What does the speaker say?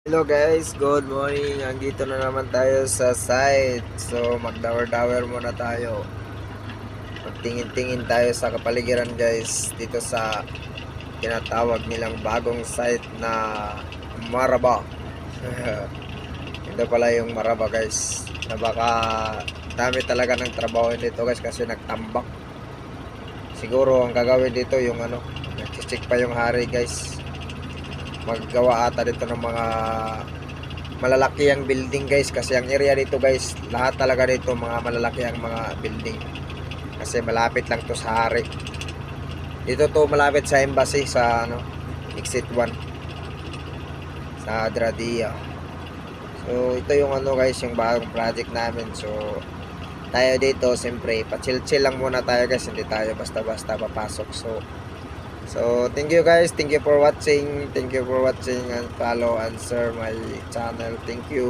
Hello guys, good morning. Andito na naman tayo sa site. So magdawer-dawer muna tayo. Magtingin-tingin tayo sa kapaligiran guys. Dito sa tinatawag nilang bagong site na Maraba. Ito pala yung Maraba guys. Na baka dami talaga ng trabaho dito guys kasi nagtambak. Siguro ang gagawin dito yung nag-check pa yung hari guys. Maggawa ata dito ng mga malalaki ang building guys, kasi ang area dito guys, lahat talaga dito mga malalaki ang mga building kasi malapit lang to sa hari. Dito to malapit sa embassy sa exit 1 sa Adradia. So ito yung guys, yung bagong project namin. So tayo dito siyempre pa-chill-chill lang muna tayo guys, hindi tayo basta-basta papasok. So thank you guys, thank you for watching and follow and share my channel. Thank you.